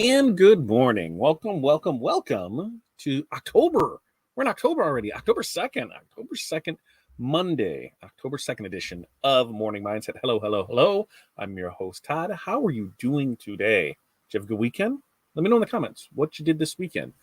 And good morning. Welcome to October. We're in October already. October 2nd, Monday, October 2nd edition of Morning Mindset. Hello. I'm your host, Todd. How are you doing today? Did you have a good weekend? Let me know in the comments what you did this weekend.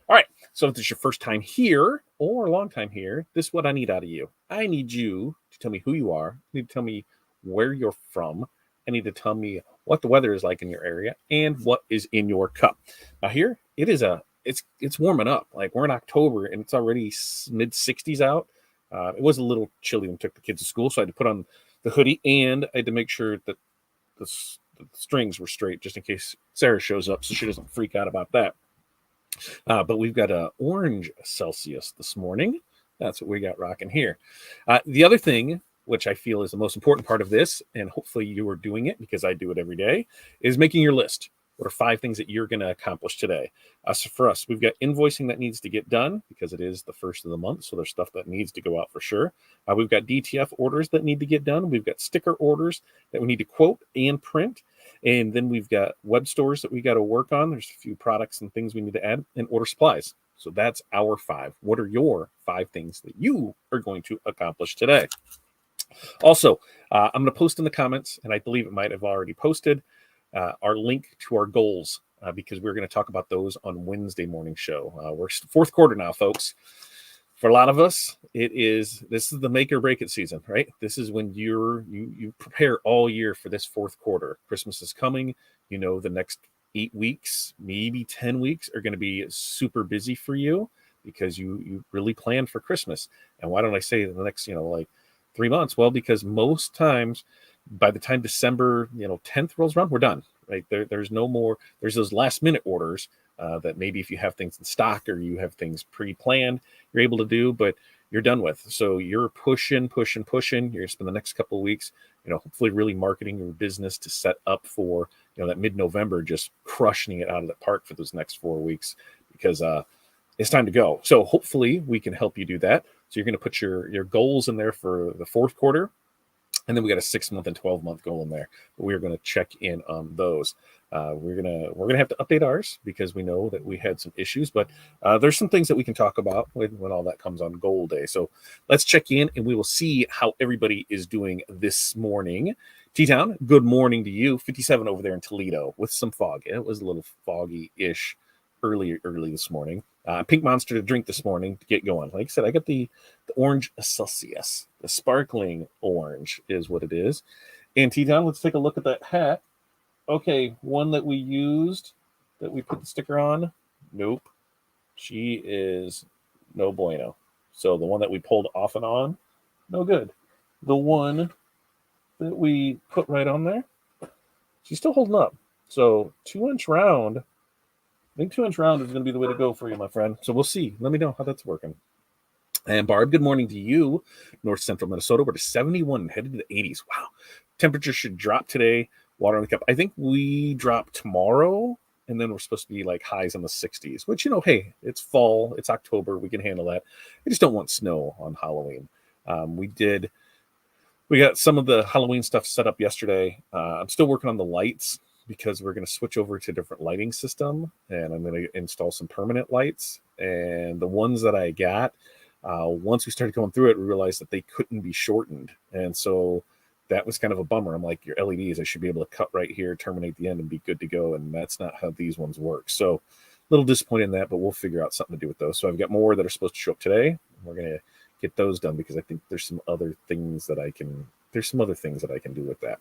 All right. So if this is your first time here or a long time here, this is what I need out of you. I need you to tell me who you are. You need to tell me where you're from. I need to tell me what the weather is like in your area and what is in your cup. Now here it is it's warming up. Like we're in October and it's already mid 60s out. It was a little chilly when I took the kids to school, so I had to put on the hoodie and I had to make sure that the strings were straight just in case Sarah shows up so she doesn't freak out about that. But we've got a orange Celsius this morning. That's what we got rocking here. The other thing, which I feel is the most important part of this, and hopefully you are doing it because I do it every day, is making your list. What are 5 things that you're going to accomplish today? So for us, we've got invoicing that needs to get done because it is the first of the month. So there's stuff that needs to go out for sure. We've got DTF orders that need to get done. We've got sticker orders that we need to quote and print. And then we've got web stores that we got to work on. There's a few products and things we need to add and order supplies. So that's our 5. What are your 5 things that you are going to accomplish today? Also, I'm going to post in the comments, and I believe it might have already posted, our link to our goals because we're going to talk about those on Wednesday morning show. We're fourth quarter now, folks. For a lot of us, this is the make or break it season, right? This is when you prepare all year for this fourth quarter. Christmas is coming. You know, the next 8 weeks, maybe 10 weeks are going to be super busy for you because you really plan for Christmas. And why don't I say the next, like 3 months? Well, because most times by the time December, 10th rolls around, we're done, right? There's no more, there's those last minute orders that maybe if you have things in stock or you have things pre-planned, you're able to do, but you're done with. So you're pushing. You're going to spend the next couple of weeks, hopefully really marketing your business to set up for, that mid-November, just crushing it out of the park for those next 4 weeks because it's time to go. So hopefully we can help you do that. So you're going to put your goals in there for the fourth quarter. And then we got a 6-month and 12-month goal in there. But we are going to check in on those. We're gonna have to update ours because we know that we had some issues. But there's some things that we can talk about when all that comes on goal day. So let's check in and we will see how everybody is doing this morning. T-Town, good morning to you. 57 over there in Toledo with some fog. It was a little foggy-ish early this morning. Pink Monster to drink this morning to get going. Like I said, I got the orange Celsius. The sparkling orange is what it is. And T-Town, let's take a look at that hat. Okay, one that we used, that we put the sticker on, nope. She is no bueno. So the one that we pulled off and on, no good. The one that we put right on there, she's still holding up. So 2-inch round, I think 2-inch round is going to be the way to go for you, my friend. So we'll see. Let me know how that's working. And Barb, good morning to you. North Central Minnesota, we're to 71, headed to the 80s. Wow. Temperature should drop today. Water in the cup. I think we drop tomorrow, and then we're supposed to be like highs in the 60s, which, hey, it's fall. It's October. We can handle that. I just don't want snow on Halloween. We got some of the Halloween stuff set up yesterday. I'm still working on the lights because we're going to switch over to a different lighting system, and I'm going to install some permanent lights. And the ones that I got, once we started going through it, we realized that they couldn't be shortened. And so that was kind of a bummer. I'm like, your LEDs, I should be able to cut right here, terminate the end, and be good to go. And that's not how these ones work. So a little disappointed in that, but we'll figure out something to do with those. So I've got more that are supposed to show up today. We're going to get those done because I think there's some other things that I can do with that.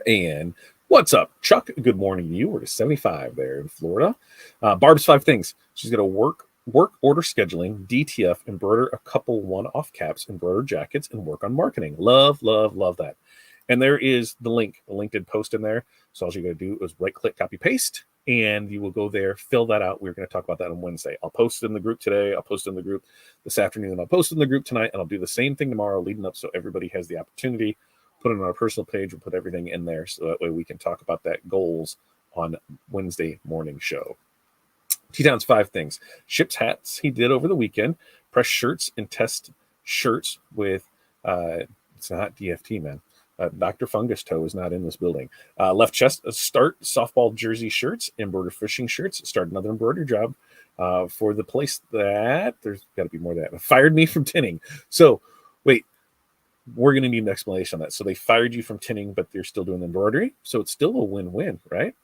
And what's up, Chuck? Good morning to you. We're to 75 there in Florida. Barb's 5 things. She's going to work order scheduling, DTF, embroider a couple one-off caps, embroider jackets, and work on marketing. Love that. And there is the link. The link did post in there. So all you got to do is right-click, copy, paste, and you will go there, fill that out. We're going to talk about that on Wednesday. I'll post it in the group today. I'll post it in the group this afternoon. I'll post it in the group tonight, and I'll do the same thing tomorrow leading up so everybody has the opportunity. Put it on our personal page. We'll put everything in there so that way we can talk about that goals on Wednesday morning show. T-Town's 5 things. Ships hats he did over the weekend. Press shirts and test shirts with, it's not DFT, man. Dr. Fungus Toe is not in this building. Left chest, start softball jersey shirts, embroider fishing shirts, start another embroidery job for the place that there's got to be more than that. Fired me from tinning. So, wait, we're going to need an explanation on that. So they fired you from tinning, but they're still doing embroidery. So it's still a win-win, right?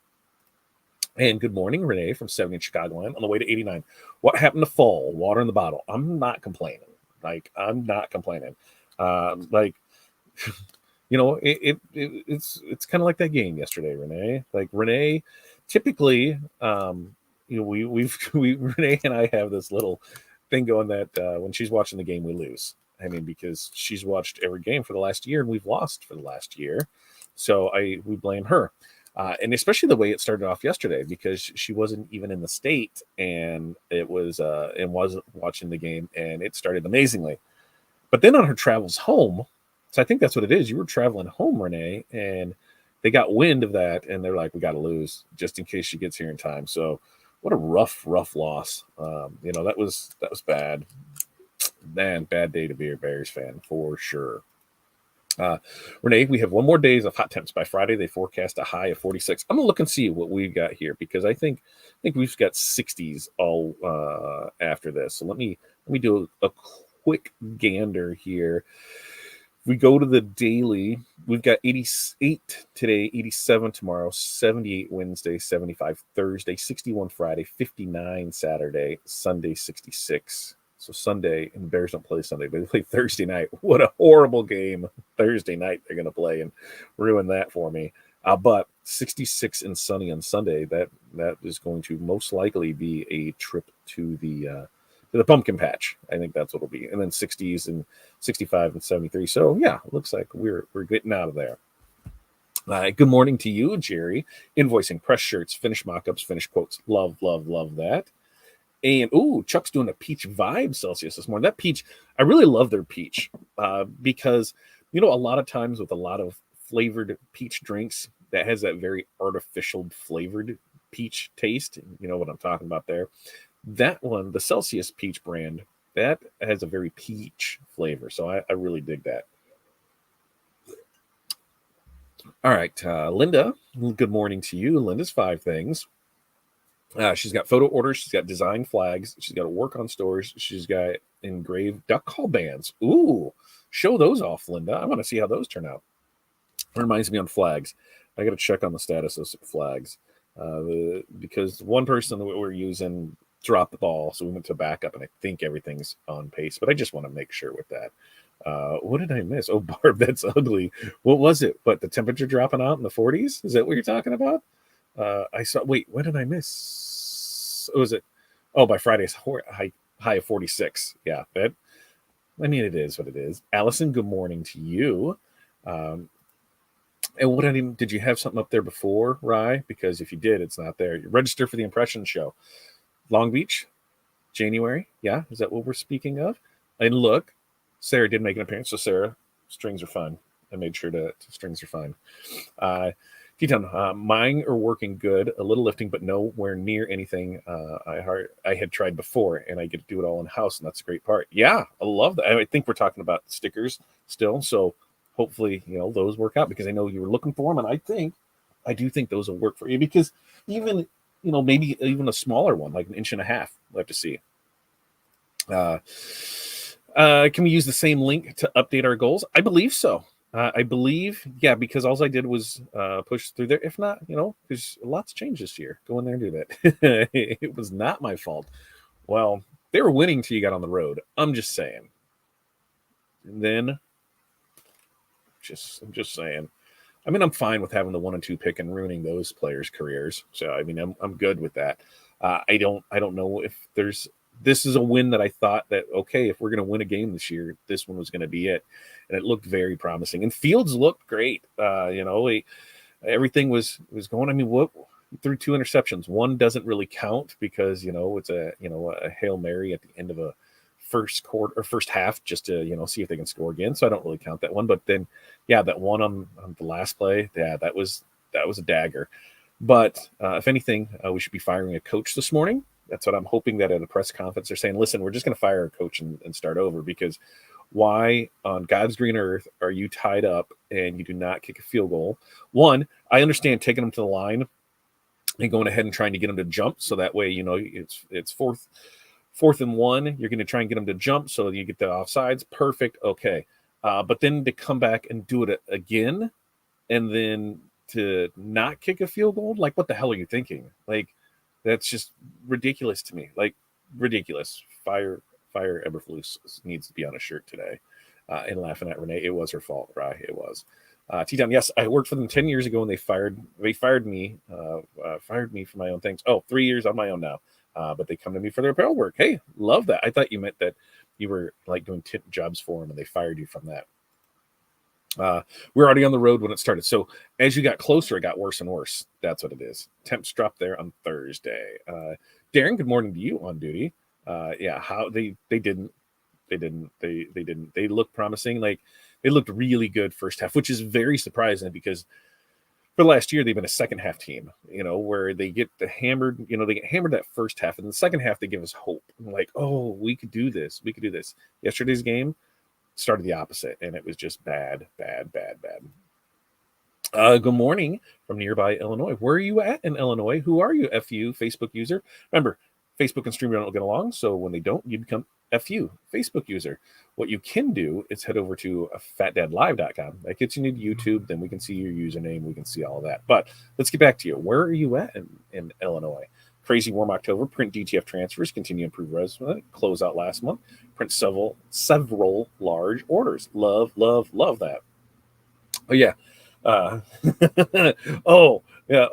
And good morning, Renee from 70 in Chicagoland on the way to 89. What happened to fall? Water in the bottle. I'm not complaining. I'm not complaining. You know, it's kind of like that game yesterday, Renee. Like Renee, typically, you know, we Renee and I have this little thing going that when she's watching the game, we lose. I mean, because she's watched every game for the last year, and we've lost for the last year, so we blame her. And especially the way it started off yesterday, because she wasn't even in the state, and wasn't watching the game, and it started amazingly. But then on her travels home, so I think that's what it is. You were traveling home, Renee, and they got wind of that, and they're like, "We got to lose just in case she gets here in time." So, what a rough loss. You know, that was bad. Man, bad day to be a Bears fan for sure. Renee, we have one more days of hot temps. By Friday, they forecast a high of 46. I'm gonna look and see what we've got here, because I think we've got 60s all after this. So let me do a quick gander here. We go to the daily. We've got 88 today, 87 tomorrow, 78 Wednesday, 75 Thursday, 61 Friday, 59 Saturday, Sunday 66. So Sunday, and the Bears don't play Sunday, they play Thursday night. What a horrible game Thursday night they're going to play and ruin that for me. But 66 and sunny on Sunday, that is going to most likely be a trip to the pumpkin patch. I think that's what it'll be. And then 60s and 65 and 73. So yeah, it looks like we're getting out of there. Good morning to you, Jerry. Invoicing, press shirts, finish mock-ups, finish quotes. Love that. And Chuck's doing a peach vibe Celsius this morning. That peach, I really love their peach because, you know, a lot of times with a lot of flavored peach drinks, that has that very artificial flavored peach taste. You know what I'm talking about there. That one, the Celsius peach brand, that has a very peach flavor. So I really dig that. All right, Linda, good morning to you. Linda's 5 things. She's got photo orders. She's got design flags. She's got to work on stores. She's got engraved duck call bands. Ooh, show those off, Linda. I want to see how those turn out. It reminds me on flags. I got to check on the status of some flags because one person that we're using dropped the ball, so we went to backup, and I think everything's on pace. But I just want to make sure with that. What did I miss? Oh, Barb, that's ugly. What was it? But the temperature dropping out in the 40s? Is that what you're talking about? I saw. Wait, what did I miss? Was it? Oh, by Friday's high of 46. Yeah, that. I mean, it is what it is. Allison, good morning to you. And did you have something up there before, Rye? Because if you did, it's not there. You register for the Impression Show, Long Beach, January. Yeah, is that what we're speaking of? And look, Sarah did make an appearance. So Sarah, strings are fun. I made sure to strings are fun. Mine are working good, a little lifting, but nowhere near anything I had tried before, and I get to do it all in house, and that's a great part. Yeah, I love that. I think we're talking about stickers still, so hopefully, you know, those work out, because I know you were looking for them, and I do think those will work for you, because even, you know, maybe even a smaller one, like 1.5 inches, we'll have to see. Can we use the same link to update our goals? I believe so. I believe, yeah, because all I did was push through there. If not, you know, there's lots changed this year. Go in there and do that. It was not my fault. Well, they were winning till you got on the road. I'm just saying. And then, I'm just saying. I mean, I'm fine with having the 1 and 2 pick and ruining those players' careers. So, I mean, I'm good with that. I don't know if this is a win that I thought that, okay, if we're going to win a game this year, this one was going to be it. And it looked very promising. And Fields looked great. You know, everything was going. I mean, what threw 2 interceptions. One doesn't really count because, you know, it's a Hail Mary at the end of a first quarter or first half just to, you know, see if they can score again. So I don't really count that one. But then, yeah, that one on the last play, yeah, that was a dagger. But if anything, we should be firing a coach this morning. That's what I'm hoping, that at a press conference they're saying, listen, we're just going to fire a coach and start over, because Why on God's green earth are you tied up and you do not kick a field goal? One, I understand taking them to the line and going ahead and trying to get them to jump, so that way it's fourth and one. You're going to try and get them to jump so you get the offsides. Perfect, okay. But then to come back and do it again, and then to not kick a field goal, like what the hell are you thinking? Like that's just ridiculous to me. Like ridiculous. Fire Eberflus needs to be on a shirt today. And laughing at Renee, it was her fault, right? It was. T-Town, yes, I worked for them 10 years ago, and they fired me for my own things. Oh, 3 years on my own now. But they come to me for their apparel work. Hey, love that. I thought you meant that you were like doing tip jobs for them and they fired you from that. We're already on the road when it started. So as you got closer, it got worse and worse. That's what it is. Temps dropped there on Thursday. Darren, good morning to you on duty. Yeah, how they didn't. They looked promising. Like they looked really good first half, which is very surprising because for the last year they've been a second half team, where they get hammered, they get hammered that first half, and the second half they give us hope. Like, oh, we could do this. Yesterday's game started the opposite, and it was just bad. Good morning from nearby Illinois. Where are you at in Illinois? Who are you, FU Facebook user? Remember, Facebook and Streamer don't get along, so when they don't, you become FU Facebook user. What you can do is head over to fatdadlive.com. That gets you into YouTube. Then we can see your username. We can see all of that. But let's get back to you. Where are you at in Illinois? Crazy warm October. Print DTF transfers. Continue to improve resume. Close out last month. Print several large orders. Love that. Oh yeah. Oh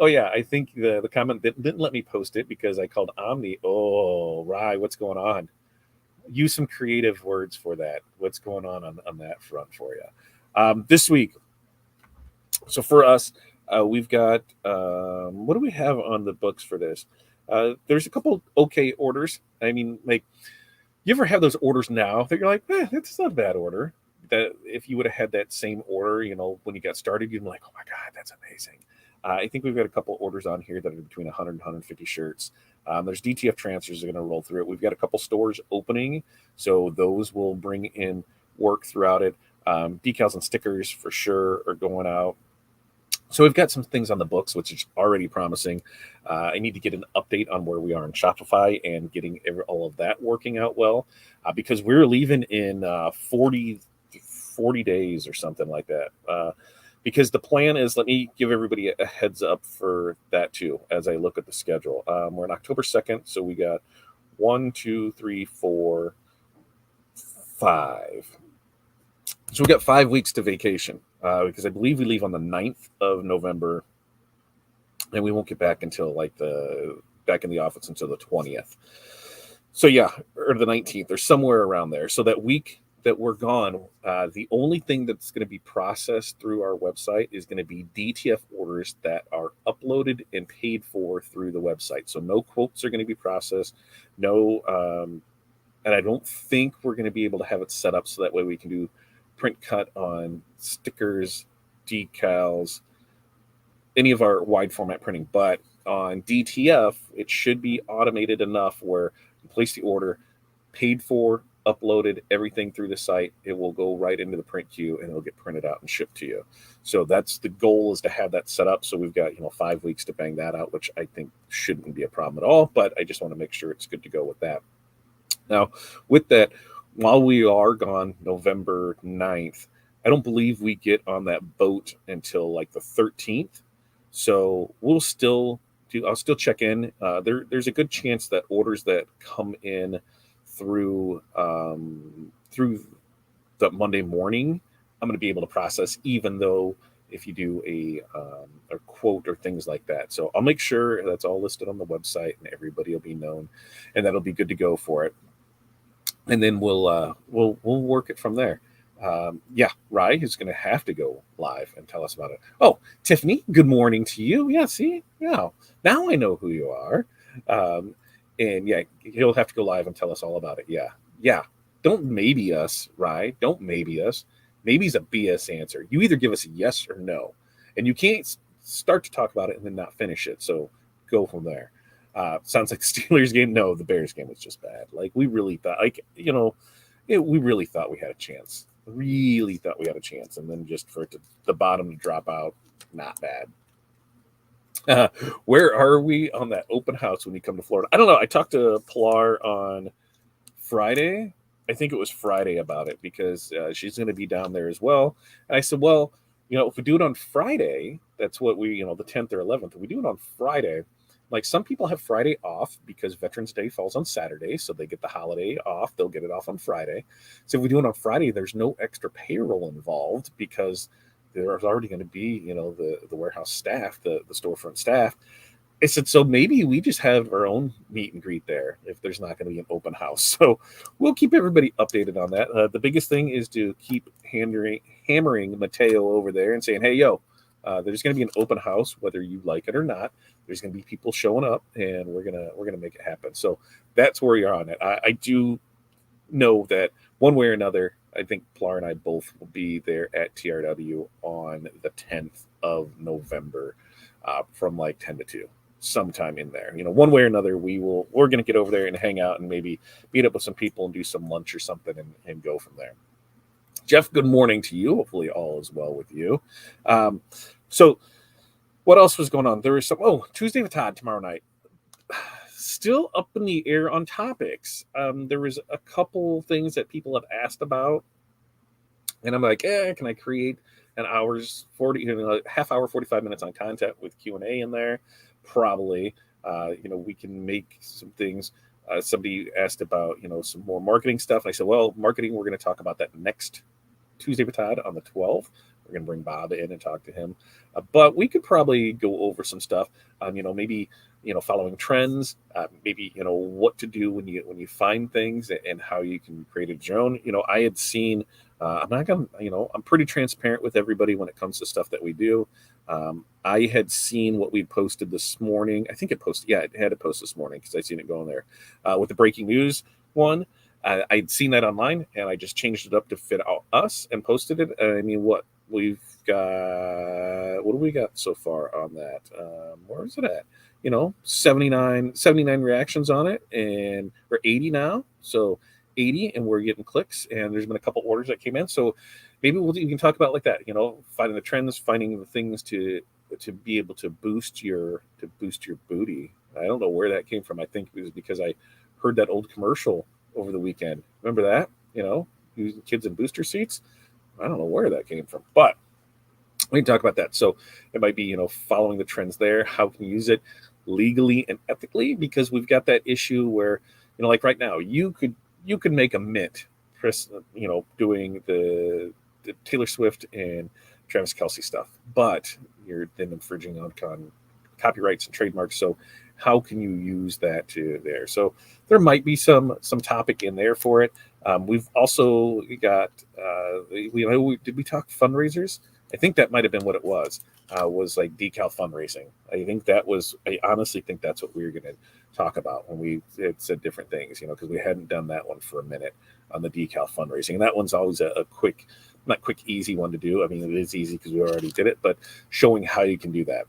yeah. I think the comment didn't let me post it because I called Omni. Oh, right. What's going on? Use some creative words for that. What's going on that front for you? This week. So for us, we've got what do we have on the books for this? There's a couple okay orders. I mean, like, you ever have those orders now that you're like, that's not a bad order. That if you would have had that same order, when you got started, you'd be like, oh my God, that's amazing. I think we've got a couple orders on here that are between 100 and 150 shirts. There's DTF transfers that are going to roll through it. We've got a couple stores opening, so those will bring in work throughout it. Decals and stickers for sure are going out. So we've got some things on the books, which is already promising. I need to get an update on where we are in Shopify and getting all of that working out well, because we're leaving in 40 days or something like that. Because the plan is, let me give everybody a heads up for that too, as I look at the schedule. We're on October 2nd, so we got 1, 2, 3, 4, 5. So we got 5 weeks to vacation, because I believe we leave on the 9th of November, and we won't get back until back in the office until the 20th. So yeah, or the 19th or somewhere around there. So that week that we're gone, the only thing that's going to be processed through our website is going to be DTF orders that are uploaded and paid for through the website. So no quotes are going to be processed. No, and I don't think we're going to be able to have it set up so that way we can do print cut on stickers, decals, any of our wide format printing. But on DTF, it should be automated enough where you place the order, paid for, uploaded, everything through the site. It will go right into the print queue and it'll get printed out and shipped to you. So that's the goal, is to have that set up. So we've got 5 weeks to bang that out, which I think shouldn't be a problem at all. But I just want to make sure it's good to go with that. Now, with that, while we are gone November 9th, I don't believe we get on that boat until like the 13th. So I'll still check in. There's a good chance that orders that come in through the Monday morning, I'm going to be able to process, even though if you do a quote or things like that. So I'll make sure that's all listed on the website and everybody will be known, and that'll be good to go for it. And then we'll work it from there. Rye is going to have to go live and tell us about it. Oh, Tiffany, good morning to you. Yeah, see, now I know who you are. And yeah, he'll have to go live and tell us all about it. Yeah. Don't maybe us, Rye. Don't maybe us. Maybe's a BS answer. You either give us a yes or no, and you can't start to talk about it and then not finish it. So go from there. Sounds like the Steelers game. No, the Bears game was just bad. Like, we really thought, we really thought we had a chance. Really thought we had a chance, and then just for it to the bottom to drop out, not bad. Where are we on that open house when you come to Florida? I don't know. I talked to Pilar on Friday. I think it was Friday about it because she's going to be down there as well. And I said, well, if we do it on Friday, that's what we, the 10th or 11th, if we do it on Friday, like some people have Friday off because Veterans Day falls on Saturday. So they get the holiday off. They'll get it off on Friday. So if we do it on Friday, there's no extra payroll involved because there's already going to be, the warehouse staff, the storefront staff. I said, so maybe we just have our own meet and greet there if there's not going to be an open house. So we'll keep everybody updated on that. The biggest thing is to keep hammering Mateo over there and saying, hey, yo, there's going to be an open house, whether you like it or not. There's going to be people showing up, and we're gonna make it happen. So that's where you're on it. I do know that one way or another, I think Pilar and I both will be there at TRW on the 10th of November from like 10 to 2. Sometime in there, one way or another, we're going to get over there and hang out and maybe meet up with some people and do some lunch or something and go from there. Jeff, good morning to you. Hopefully all is well with you. So what else was going on? There was Tuesday with Todd tomorrow night. Still up in the air on topics. There was a couple things that people have asked about, and I'm like, can I create an hour's 40, half hour, 45 minutes on content with Q&A in there? Probably. We can make some things. Somebody asked about, some more marketing stuff. And I said, well, marketing, we're going to talk about that next Tuesday with Todd on the 12th. We're going to bring Bob in and talk to him. But we could probably go over some stuff, maybe, following trends, maybe, what to do when you find things and how you can create it your own. I had seen, I'm not going to, I'm pretty transparent with everybody when it comes to stuff that we do. I had seen what we posted this morning. I think it had to post this morning because I seen it going there with the breaking news one. I'd seen that online and I just changed it up to fit us and posted it. I mean, what do we got so far on that? Where is it at? 79 reactions on it, and we're 80 now. So 80, and we're getting clicks, and there's been a couple orders that came in. So maybe we can talk about like that, finding the trends, finding the things to be able to boost your booty. I don't know where that came from. I think it was because I heard that old commercial over the weekend. Remember that? Using kids in booster seats. I don't know where that came from, but we can talk about that. So it might be, following the trends there. How can you use it legally and ethically? Because we've got that issue where, like right now, you could make a mint, Chris, doing the Taylor Swift and Travis Kelce stuff, but you're then infringing on copyrights and trademarks. So how can you use that to there? So there might be some topic in there for it. We've also got, did we talk fundraisers? I think that might have been what it was like decal fundraising. I honestly think that's what we were going to talk about when we had said different things, because we hadn't done that one for a minute on the decal fundraising. And that one's always a quick, not quick, easy one to do. I mean, it is easy because we already did it, but showing how you can do that.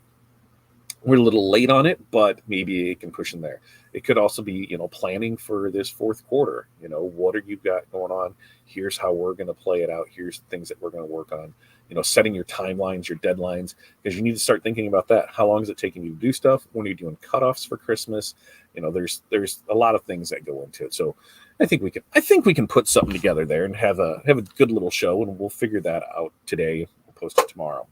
We're a little late on it, but maybe it can push in there. It could also be, planning for this fourth quarter. What are you got going on? Here's how we're going to play it out. Here's the things that we're going to work on. Setting your timelines, your deadlines, because you need to start thinking about that. How long is it taking you to do stuff? When are you doing cutoffs for Christmas? There's a lot of things that go into it. So I think we can put something together there and have a good little show, and we'll figure that out today. We'll post it tomorrow.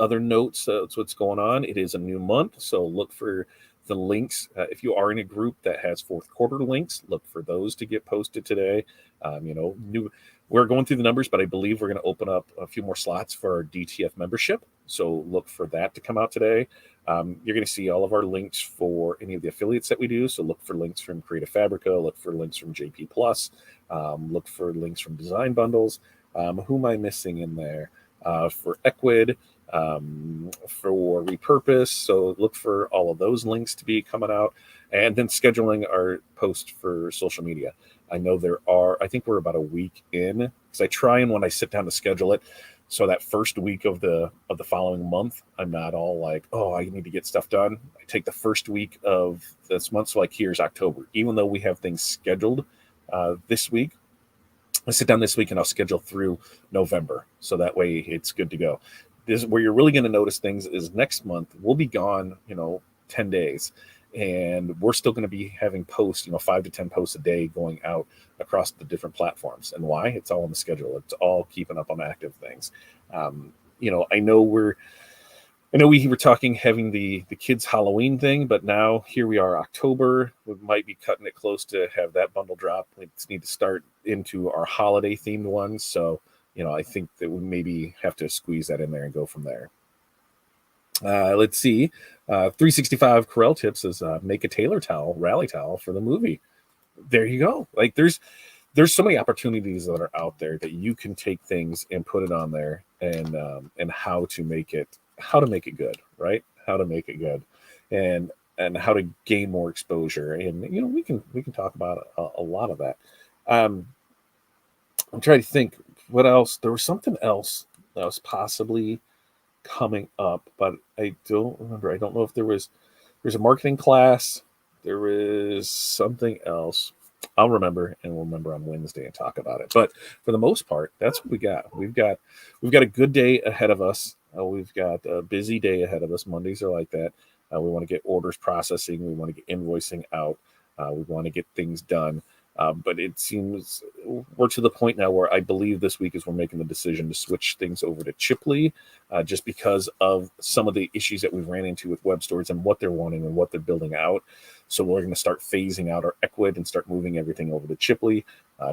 Other notes, that's what's going on. It is a new month, so look for the links. If you are in a group that has fourth quarter links, look for those to get posted today. We're going through the numbers, but I believe we're going to open up a few more slots for our DTF membership. So look for that to come out today. You're going to see all of our links for any of the affiliates that we do. So look for links from Creative Fabrica, look for links from JP Plus, look for links from Design Bundles. Who am I missing in there? For Equid, for Repurpose. So look for all of those links to be coming out, and then scheduling our post for social media. I know I think we're about a week in, because I try, and when I sit down to schedule it, So that first week of the following month, I'm not all like, oh, I need to get stuff done. I take the first week of this month. So like here's October, even though we have things scheduled this week. I sit down this week and I'll schedule through November. So that way it's good to go. This where you're really going to notice things is next month. We'll be gone, 10 days. And we're still going to be having posts, 5 to 10 posts a day going out across the different platforms. And why? It's all on the schedule. It's all keeping up on active things. I know we were talking having the kids Halloween thing, but now here we are, October. We might be cutting it close to have that bundle drop. We need to start into our holiday themed ones. So, I think that we maybe have to squeeze that in there and go from there. Let's see. 365 Corel Tips is make a Taylor towel, rally towel for the movie. There you go. Like there's so many opportunities that are out there that you can take things and put it on there and how to make it good, right? How to make it good and how to gain more exposure. And we can talk about a lot of that. I'm trying to think what else. There was something else that was possibly coming up, but I don't remember. I don't know if there's a marketing class. There is something else. I'll remember, and we'll remember on Wednesday and talk about it. But for the most part, that's what we got. We've got a good day ahead of us. We've got a busy day ahead of us. Mondays are like that. We want to get orders processing. We want to get invoicing out. We want to get things done. But it seems we're to the point now where I believe this week is we're making the decision to switch things over to Chipley, just because of some of the issues that we've ran into with web stores and what they're wanting and what they're building out. So we're going to start phasing out our Ecwid and start moving everything over to Chipley.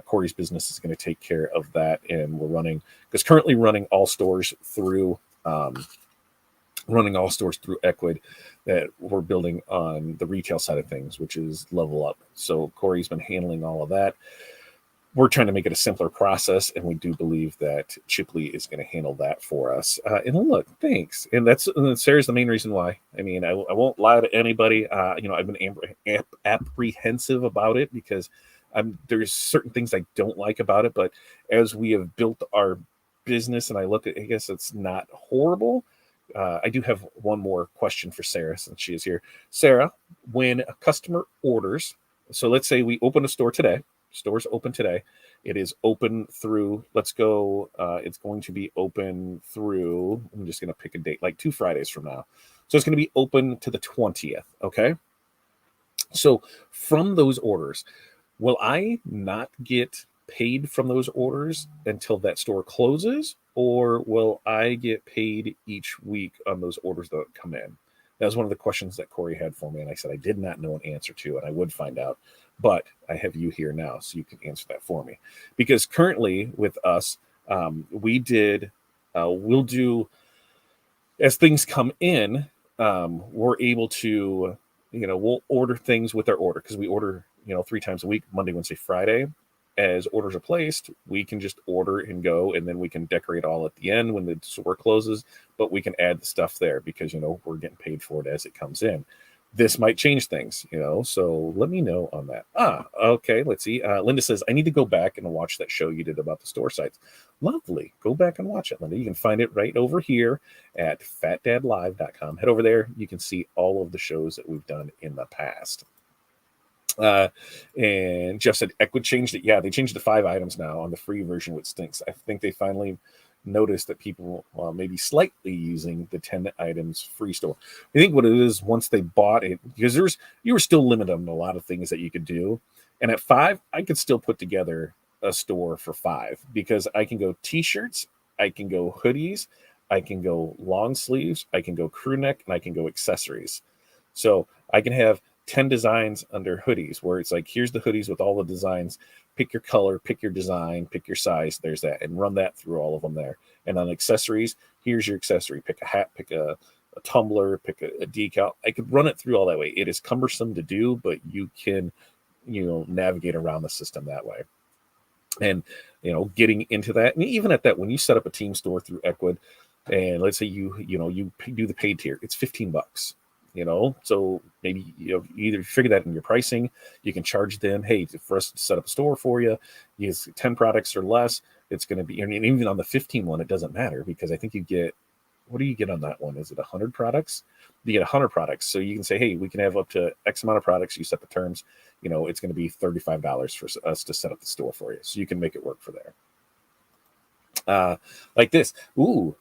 Corey's business is going to take care of that, and we're currently running all stores through Ecwid that we're building on the retail side of things, which is Level Up. So Corey's been handling all of that. We're trying to make it a simpler process, and we do believe that Chipley is going to handle that for us. And look, thanks. And Sarah's the main reason why. I mean, I won't lie to anybody. I've been apprehensive about it because there's certain things I don't like about it. But as we have built our business, and I guess it's not horrible. I do have one more question for Sarah since she is here. Sarah, when a customer orders, so let's say we open a store today, store's open today. It is open through, it's going to be open through, I'm just going to pick a date, like 2 Fridays from now. So it's going to be open to the 20th. Okay. So from those orders, will I not get paid from those orders until that store closes, or will I get paid each week on those orders that come in? That was one of the questions that Corey had for me, and I said I did not know an answer to, and I would find out, but I have you here now, so you can answer that for me. Because currently with us, we'll do, as things come in, we're able to, we'll order things with our order, because we order 3 times a week, Monday, Wednesday, Friday. As orders are placed, we can just order and go, and then we can decorate all at the end when the store closes, but we can add the stuff there because, we're getting paid for it as it comes in. This might change things, so let me know on that. Okay, let's see. Linda says, I need to go back and watch that show you did about the store sites. Lovely. Go back and watch it, Linda. You can find it right over here at fatdadlive.com. Head over there. You can see all of the shows that we've done in the past. And Jeff said Ecwid changed it. Yeah, they changed the 5 items now on the free version, which stinks. I think they finally noticed that people may be slightly using the 10 items free store. I think what it is, once they bought it, because you were still limited on a lot of things that you could do. And at 5, I could still put together a store for 5 because I can go t-shirts, I can go hoodies, I can go long sleeves, I can go crew neck, and I can go accessories. So I can have 10 designs under hoodies where it's like, here's the hoodies with all the designs, pick your color, pick your design, pick your size, there's that, and run that through all of them there. And on accessories, here's your accessory, pick a hat, pick a tumbler, pick a decal. I could run it through all that way. It is cumbersome to do, but you can navigate around the system that way. And getting into that, and even at that, when you set up a team store through Ecwid, and let's say you do the paid tier, it's $15. So maybe you either figure that in your pricing. You can charge them, hey, for us to set up a store for you, use 10 products or less. It's going to be, and even on the 15 one, it doesn't matter, because I think you get, what do you get on that one? Is it 100 products? You get 100 products. So you can say, hey, we can have up to X amount of products. You set the terms, it's going to be $35 for us to set up the store for you. So you can make it work for there. Like this.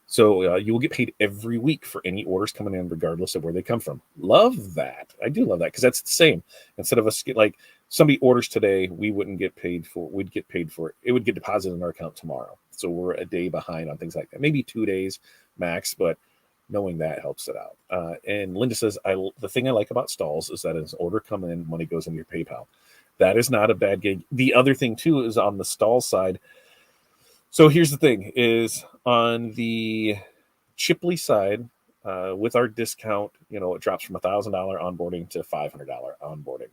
So you will get paid every week for any orders coming in, regardless of where they come from. Love that. I do love that, because that's the same. Instead of us like somebody orders today, we'd get paid for it would get deposited in our account tomorrow. So we're a day behind on things like that, maybe 2 days max, but knowing that helps it out. And Linda says, the thing I like about stalls is that as an order come in, money goes into your PayPal. That is not a bad gig. The other thing too is on the stall side. So here's the thing, is on the Chipley side, with our discount, it drops from $1,000 onboarding to $500 onboarding.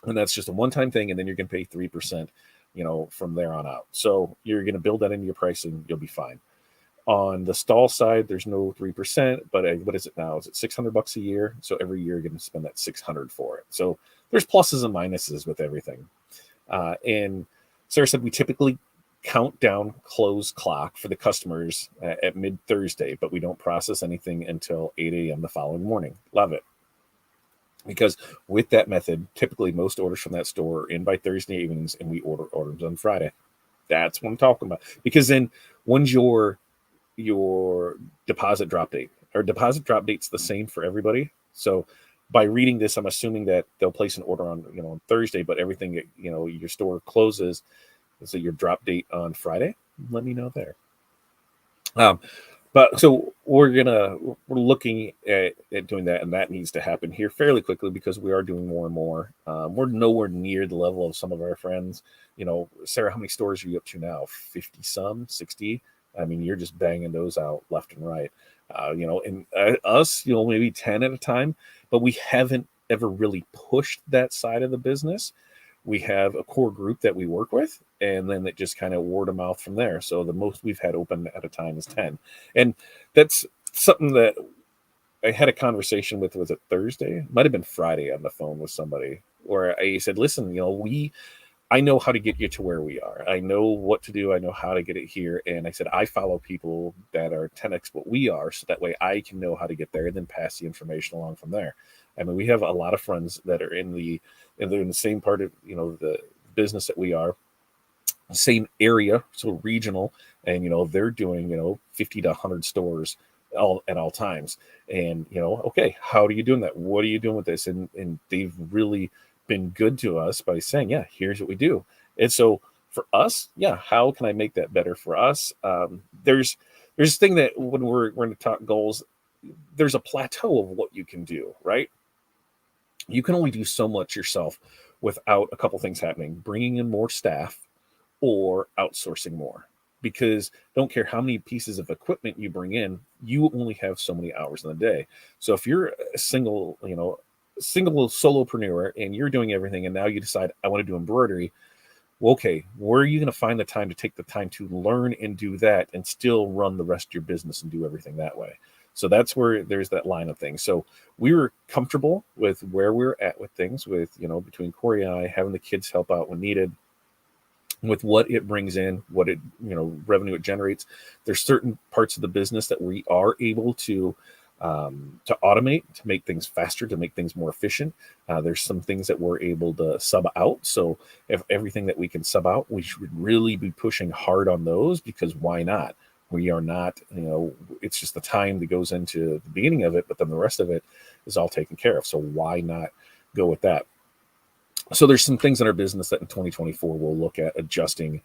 And that's just a one-time thing. And then you're going to pay 3%, from there on out. So you're going to build that into your pricing. You'll be fine. On the stall side, there's no 3%, but what is it now? Is it $600 a year? So every year you're going to spend that $600 for it. So there's pluses and minuses with everything. And Sarah said we typically count down close clock for the customers at mid Thursday, but we don't process anything until 8 a.m. the following morning. Love it. Because with that method, typically most orders from that store are in by Thursday evenings, and we order orders on Friday. That's what I'm talking about. Because then when's your deposit drop date? Our deposit drop date's the same for everybody. So by reading this, I'm assuming that they'll place an order on, on Thursday, but everything, your store closes. So your drop date on Friday, let me know there. But so we're looking at doing that, and that needs to happen here fairly quickly, because we are doing more and more. We're nowhere near the level of some of our friends. Sarah, how many stores are you up to now? 50 some, 60? I mean, you're just banging those out left and right. And us, maybe 10 at a time, but we haven't ever really pushed that side of the business. We have a core group that we work with, and then it just kind of word of mouth from there. So the most we've had open at a time is 10. And that's something that I had a conversation with, was it Thursday? It might have been Friday, on the phone with somebody, where I said, listen, I know how to get you to where we are. I know what to do. I know how to get it here. And I said, I follow people that are 10x what we are, so that way I can know how to get there and then pass the information along from there. I mean, we have a lot of friends that are in the same part of, the business that we are, same area, so regional, and, they're doing, 50 to 100 stores at all times. And, okay, how are you doing that? What are you doing with this? And they've really been good to us by saying, yeah, here's what we do. And so for us, yeah, how can I make that better for us? There's this thing that when we're going to talk goals, there's a plateau of what you can do, right? You can only do so much yourself without a couple things happening: bringing in more staff or outsourcing more. Because don't care how many pieces of equipment you bring in, you only have so many hours in the day. So if you're a single solopreneur and you're doing everything, and now you decide, I want to do embroidery, well, okay, where are you going to find the time to take the time to learn and do that and still run the rest of your business and do everything that way? So that's where there's that line of things. So we were comfortable with where we're at with things, with, between Corey and I, having the kids help out when needed, with what it brings in, what it, revenue it generates. There's certain parts of the business that we are able to automate, to make things faster, to make things more efficient. There's some things that we're able to sub out. So if everything that we can sub out, we should really be pushing hard on those, because why not? We are not, it's just the time that goes into the beginning of it, but then the rest of it is all taken care of. So why not go with that? So there's some things in our business that in 2024 we'll look at adjusting,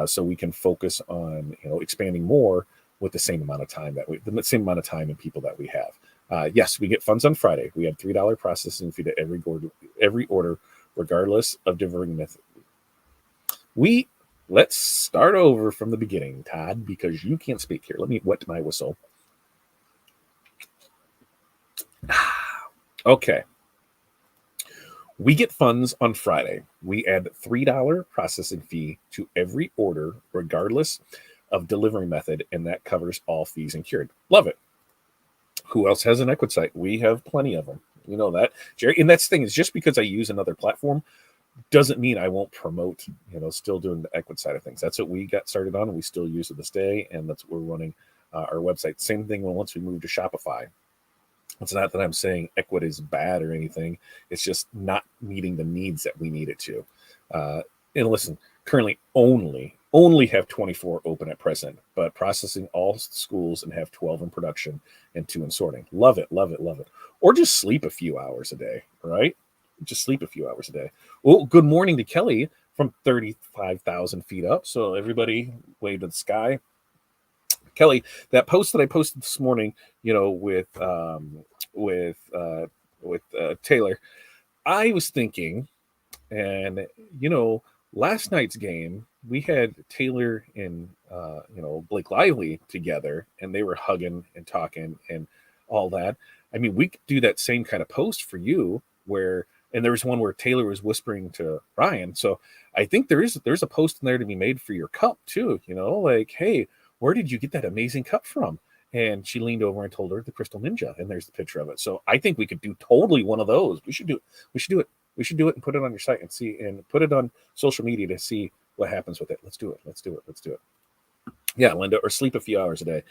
so we can focus on, expanding more with the same amount of time and people that we have. Yes, we get funds on Friday. We have $3 processing fee to every order, regardless of delivery method. Let's start over from the beginning, Todd, because you can't speak here. Let me wet my whistle. Okay. We get funds on Friday. We add $3 processing fee to every order, regardless of delivery method, and that covers all fees incurred. Love it. Who else has an Ecwid site? We have plenty of them. You know that, Jerry. And that's the thing is, just because I use another platform doesn't mean I won't promote, still doing the Ecwid side of things. That's what we got started on, and we still use it this day, and that's what we're running our website. Same thing when once we move to Shopify. It's not that I'm saying Ecwid is bad or anything. It's just not meeting the needs that we need it to. And listen, currently only have 24 open at present, but processing all schools and have 12 in production and 2 in sorting. Love it, love it, love it. Or just sleep a few hours a day, right? Just sleep a few hours a day. Well, good morning to Kelly from 35,000 feet up. So everybody wave to the sky. Kelly, that post that I posted this morning, with Taylor, I was thinking, and last night's game we had Taylor and Blake Lively together, and they were hugging and talking and all that. I mean, we could do that same kind of post for you, and there was one where Taylor was whispering to Ryan. So I think there's a post in there to be made for your cup too. Like, hey, where did you get that amazing cup from? And she leaned over and told her the Crystal Ninja, and there's the picture of it. So I think we could do totally one of those. We should do it. We should do it and put it on your site and put it on social media to see what happens with it. Let's do it. Yeah, Linda, or sleep a few hours a day.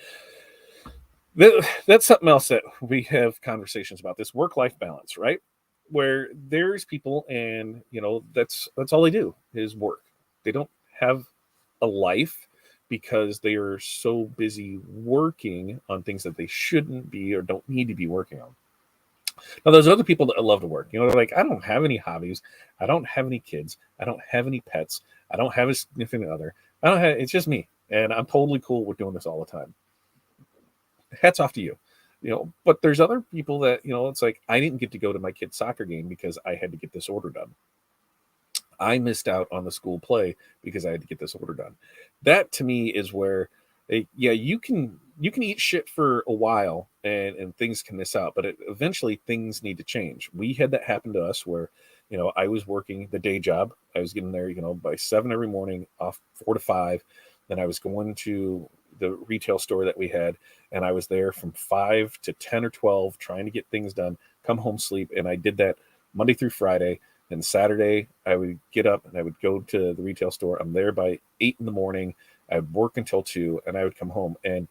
That's something else that we have conversations about, this work-life balance, right? Where there's people, and that's all they do is work. They don't have a life because they are so busy working on things that they shouldn't be or don't need to be working on. Now, there's other people that love to work. They're like, I don't have any hobbies. I don't have any kids. I don't have any pets. I don't have a significant other. It's just me. And I'm totally cool with doing this all the time. Hats off to you. But there's other people that, it's like, I didn't get to go to my kid's soccer game because I had to get this order done. I missed out on the school play because I had to get this order done. That to me is where, you can eat shit for a while and things can miss out, but eventually things need to change. We had that happen to us where, I was working the day job. I was getting there, by 7 every morning, off 4 to 5. Then I was going to the retail store that we had, and I was there from 5 to 10 or 12 trying to get things done, come home, sleep. And I did that Monday through Friday. And Saturday, I would get up and I would go to the retail store. I'm there by 8 in the morning. I would work until 2, and I would come home and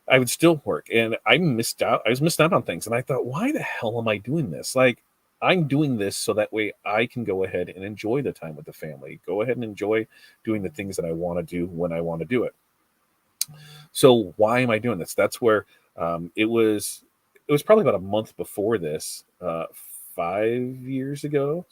I would still work. And I was missed out on things. And I thought, why the hell am I doing this? Like, I'm doing this so that way I can go ahead and enjoy the time with the family, go ahead and enjoy doing the things that I want to do when I want to do it. So why am I doing this? That's where it was probably about a month before this, 6 years ago,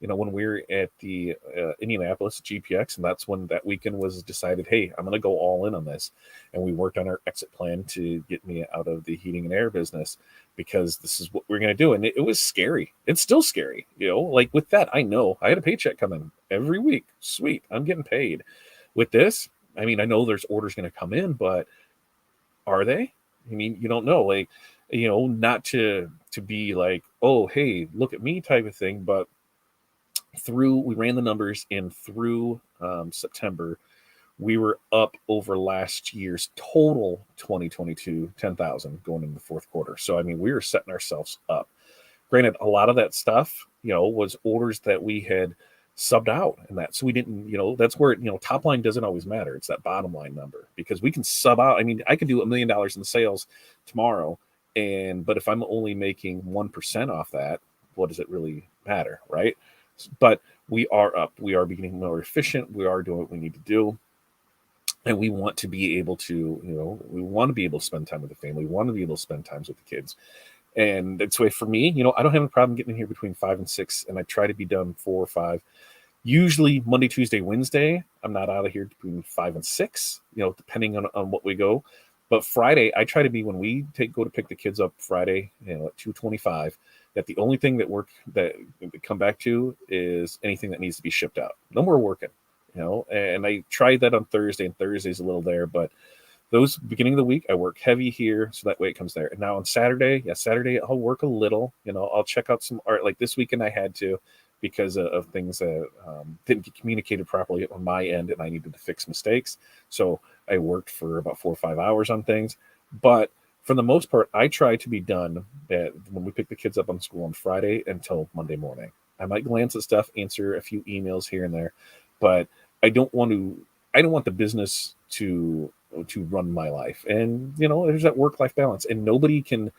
when we were at the Indianapolis GPX, and that's when that weekend was decided, hey, I'm going to go all in on this. And we worked on our exit plan to get me out of the heating and air business, because this is what we're going to do. And it was scary. It's still scary. Like with that, I know I had a paycheck coming every week. Sweet. I'm getting paid. With this, I mean, I know there's orders going to come in, but are they? I mean, you don't know, like, not to be like, oh, hey, look at me type of thing. But we ran the numbers, and through September, we were up over last year's total 2022 10,000 going into the fourth quarter. So, I mean, we were setting ourselves up. Granted, a lot of that stuff, was orders that we had subbed out, and that, so we didn't, that's where, top line doesn't always matter. It's that bottom line number, because we can sub out. I mean, I could do $1 million in sales tomorrow, but if I'm only making 1% off that, what does it really matter, right? But we are up. We are becoming more efficient. We are doing what we need to do. And we want to be able to, we want to be able to spend time with the family. We want to be able to spend times with the kids. And that's why for me, I don't have a problem getting in here between 5 and 6, and I try to be done 4 or 5. Usually Monday, Tuesday, Wednesday, I'm not out of here between 5 and 6, depending on what we go. But Friday, I try to be, when we go to pick the kids up Friday, at 2:25, that the only thing that we come back to is anything that needs to be shipped out. No more working, and I tried that on Thursday, and Thursday's a little there, but those beginning of the week, I work heavy here, so that way it comes there. And now on Saturday, Saturday I'll work a little. I'll check out some art. Like this weekend, I had to, because of things that didn't get communicated properly on my end, and I needed to fix mistakes. So I worked for about 4 or 5 hours on things. But for the most part, I try to be done when we pick the kids up on school on Friday until Monday morning. I might glance at stuff, answer a few emails here and there, but I don't want to. I don't want the business to run my life. And there's that work-life balance, and nobody can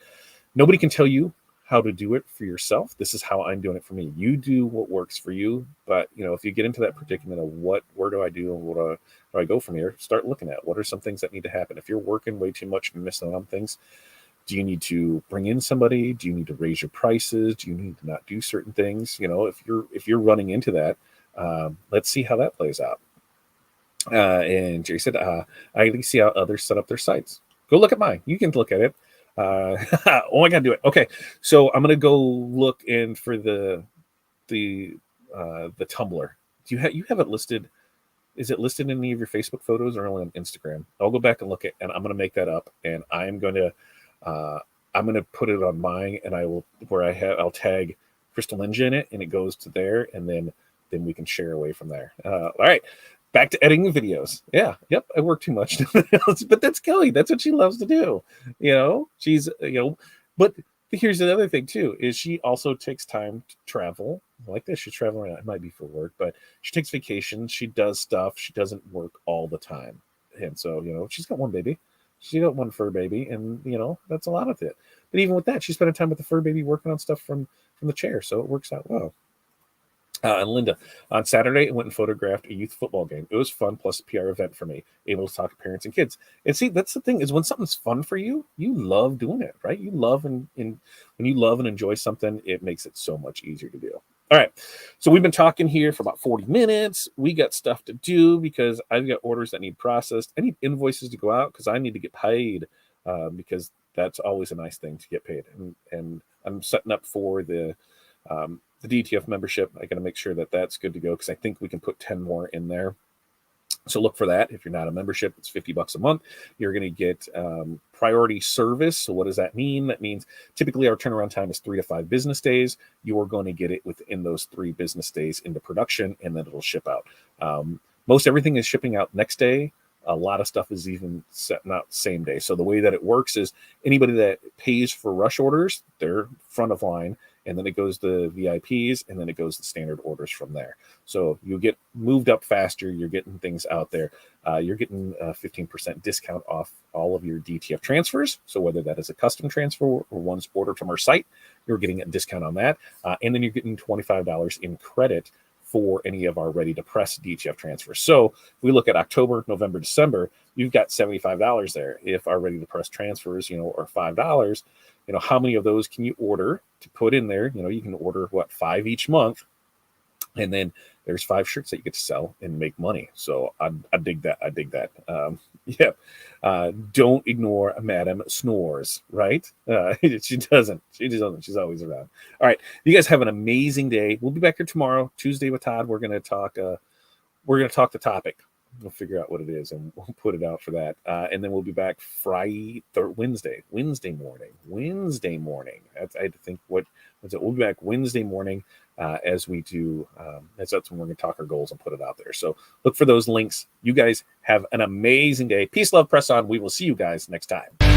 tell you how to do it for yourself. This is how I'm doing it for me. You do what works for you, but if you get into that predicament of where do I do and where do I go from here, start looking at what are some things that need to happen. If you're working way too much and missing on things, do you need to bring in somebody? Do you need to raise your prices? Do you need to not do certain things? If you're running into that, let's see how that plays out. And Jerry said, I see how others set up their sites. Go look at mine. You can look at it. Oh, I gotta do it. Okay, so I'm gonna go look in for the Tumblr. You have it listed? Is it listed in any of your Facebook photos or only on Instagram? I'll go back and look at, and I'm gonna make that up, and I'm gonna put it on mine, and I'll tag Crystal Ninja in it, and it goes to there, and then we can share away from there. All right. Back to editing videos. Yeah. Yep. I work too much, but that's Kelly. That's what she loves to do. She's, but here's another thing too, is she also takes time to travel like this. She's traveling. It might be for work, but she takes vacations. She does stuff. She doesn't work all the time. And so, she's got one baby. She got one fur baby, and that's a lot of it. But even with that, she's spending time with the fur baby working on stuff from the chair. So it works out well. And Linda, on Saturday, I went and photographed a youth football game. It was fun, plus a PR event for me, able to talk to parents and kids. And see, that's the thing, is when something's fun for you, you love doing it, right? You love and when you love and enjoy something, it makes it so much easier to do. All right, so we've been talking here for about 40 minutes. We got stuff to do because I've got orders that need processed. I need invoices to go out because I need to get paid, because that's always a nice thing to get paid. And I'm setting up for the DTF membership. I got to make sure that that's good to go because I think we can put 10 more in there. So look for that. If you're not a membership, it's $50 a month. You're going to get priority service. So what does that mean? That means typically our turnaround time is 3 to 5 business days. You're going to get it within those 3 business days into production, and then it'll ship out. Most everything is shipping out next day. A lot of stuff is even setting out same day. So the way that it works is anybody that pays for rush orders, they're front of line. And then it goes to VIPs, and then it goes to standard orders from there. So you get moved up faster. You're getting things out there. You're getting a 15% discount off all of your DTF transfers. So whether that is a custom transfer or one's ordered from our site, you're getting a discount on that. And then you're getting $25 in credit for any of our ready to press DTF transfers. So if we look at October, November, December, you've got $75 there. If our ready to press transfers, are $5, how many of those can you order to put in there? You can order 5 each month, and then there's 5 shirts that you get to sell and make money. So I dig that. I dig that. Don't ignore Madam Snores, right? She doesn't. She's always around. All right. You guys have an amazing day. We'll be back here tomorrow, Tuesday with Todd. We're going to talk the topic. We'll figure out what it is, and we'll put it out for that. And then we'll be back Wednesday morning. I had to think what was it. We'll be back Wednesday morning as we do. That's when we're going to talk our goals and put it out there. So look for those links. You guys have an amazing day. Peace, love, press on. We will see you guys next time.